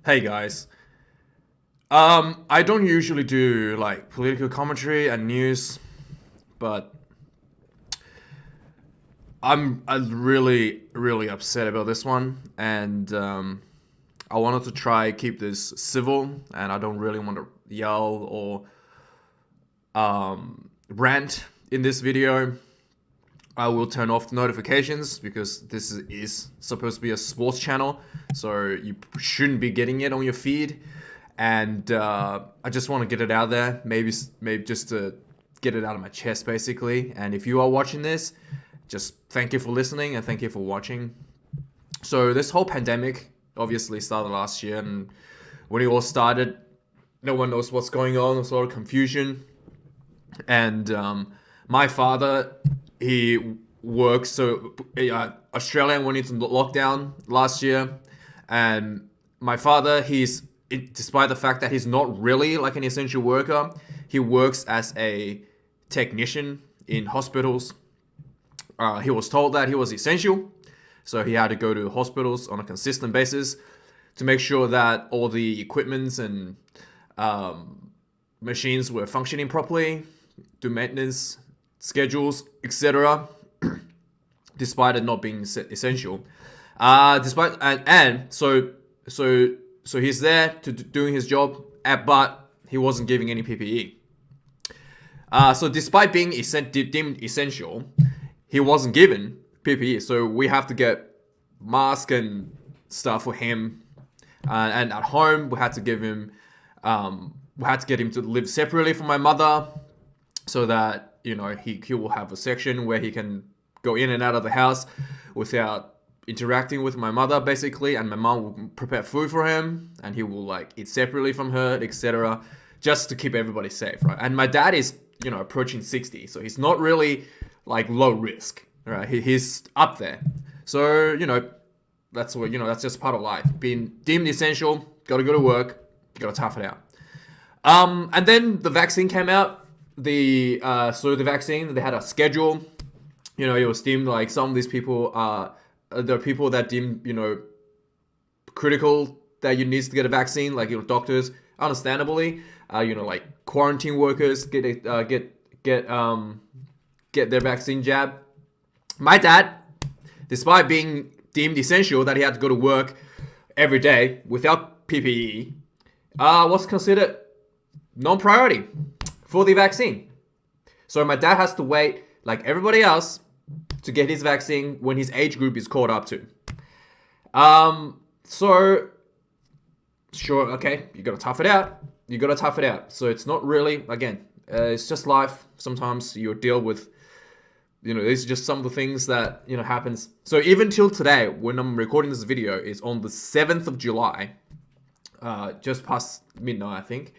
Hey guys. I don't usually do like political commentary and news, but I'm really upset about this one, and I wanted to try keep this civil, and I don't really want to yell or rant in this video. I will turn off the notifications because this is supposed to be a sports channel, so you shouldn't be getting it on your feed. And I just want to get it out there, maybe just to get it out of my chest, basically. And if you are watching this, just thank you for listening and thank you for watching. So this whole pandemic obviously started last year, and when it all started, no one knows what's going on. There's a lot of confusion, and my father, he works. So Australia went into lockdown last year, and my father, despite the fact that he's not really like an essential worker, he works as a technician in hospitals. He was told that he was essential, so he had to go to hospitals on a consistent basis to make sure that all the equipments and machines were functioning properly, do maintenance schedules, etc. Despite it not being essential, despite and so he's there to doing his job, but he wasn't giving any PPE. So despite being deemed essential, he wasn't given PPE. So we have to get masks and stuff for him. And at home, we had to get him to live separately from my mother, so that he will have a section where he can go in and out of the house without interacting with my mother, basically. And my mom will prepare food for him, and he will like eat separately from her, etc., just to keep everybody safe, right? And my dad is approaching 60, so he's not really like low risk, right? He's up there, so that's just part of life. Being deemed essential, gotta go to work, gotta tough it out. And then the vaccine came out. The vaccine, they had a schedule. It was deemed like some of these people are there are people that deem critical that you need to get a vaccine, like doctors, understandably, like quarantine workers get their vaccine jab. My dad, despite being deemed essential, that he had to go to work every day without PPE, was considered non-priority for the vaccine. So my dad has to wait, like everybody else, to get his vaccine when his age group is caught up to. So, sure, okay, you gotta tough it out. So it's not really, again, it's just life. Sometimes you deal with, these are just some of the things that, happens. So even till today, when I'm recording this video, is on the 7th of July, just past midnight, I think.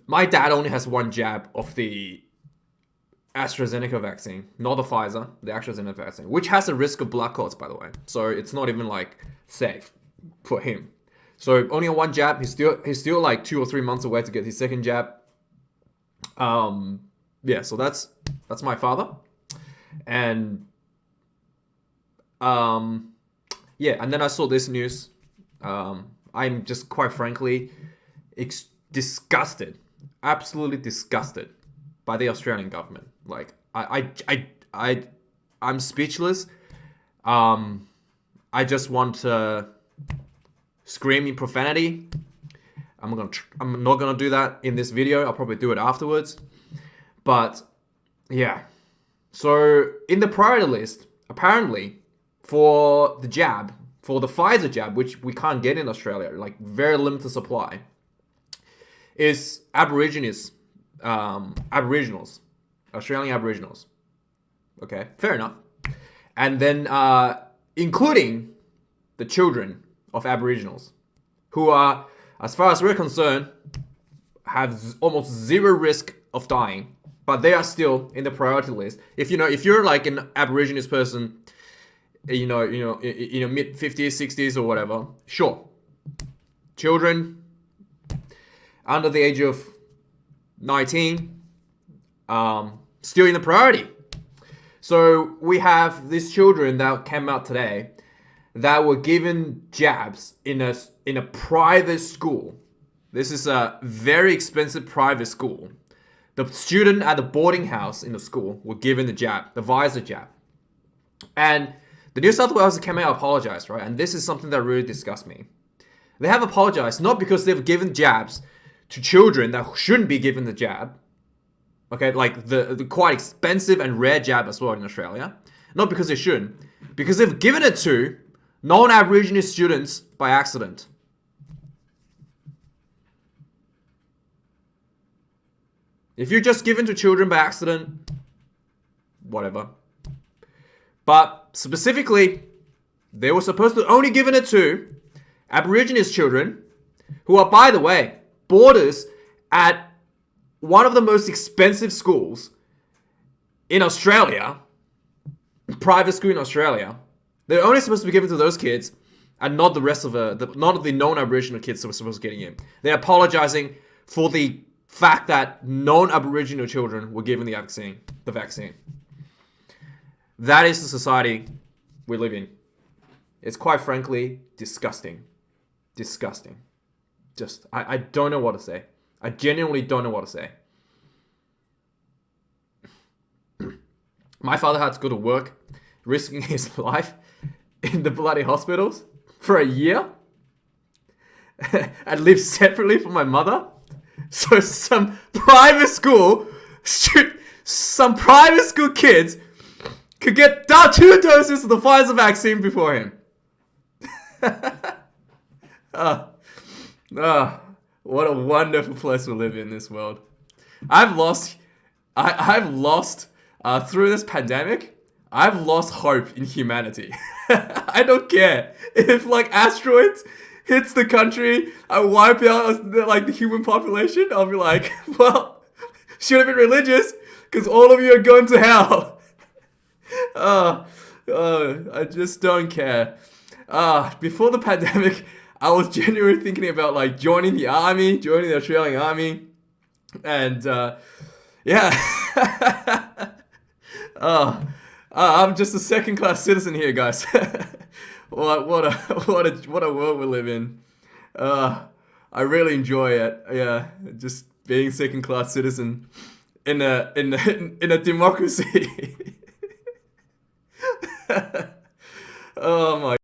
My dad only has one jab of the AstraZeneca vaccine, not the Pfizer, the AstraZeneca vaccine, which has a risk of blood clots, by the way. So it's not even like safe for him. So only on one jab. He's still like 2 or 3 months away to get his second jab. Yeah. So that's my father, and yeah. And then I saw this news. I'm just quite frankly disgusted, absolutely disgusted by the Australian government. Like I'm speechless. I just want to scream in profanity. I'm not gonna do that in this video. I'll probably do it afterwards. But yeah. So in the priority list, apparently, for the Pfizer jab, which we can't get in Australia, like very limited supply, is Aboriginals, Australian Aboriginals. Okay, fair enough. And then including the children of Aboriginals, who are, as far as we're concerned, have almost zero risk of dying, but they are still in the priority list. If you're like an Aborigines person, mid 50s, 60s, or whatever, sure. Children under the age of 19, still in the priority. So we have these children that came out today, that were given jabs in a private school. This is a very expensive private school. The student at the boarding house in the school were given the jab, the Pfizer jab. And the New South Wales came out apologized, right? And this is something that really disgusts me. They have apologized not because they've given jabs to children that shouldn't be given the jab. Okay, like the quite expensive and rare jab as well in Australia. Not because they shouldn't. Because they've given it to non-Aboriginal students by accident. If you're just given to children by accident, whatever. But specifically, they were supposed to only given it to Aborigines children who are, by the way, boarders at one of the most expensive schools in Australia, private school in Australia. They're only supposed to be given to those kids and not the rest of not of the non-Aboriginal kids that were supposed to be getting in. They're apologizing for the fact that non-Aboriginal children were given the vaccine. That is the society we live in. It's quite frankly disgusting. Disgusting. Just, I don't know what to say. I genuinely don't know what to say. My father had to go to work, risking his life in the bloody hospitals for a year and live separately from my mother. So some private school kids could get 2 doses of the Pfizer vaccine before him. What a wonderful place to live in this world. I've lost through this pandemic, I've lost hope in humanity. I don't care if like asteroids hits the country, I wipe out like the human population. I'll be like, well, should have been religious because all of you are going to hell. I just don't care. Before the pandemic, I was genuinely thinking about like joining the Australian Army, and I'm just a second-class citizen here, guys. What a world we live in. I really enjoy it. Yeah, just being second-class citizen in a democracy. Oh my.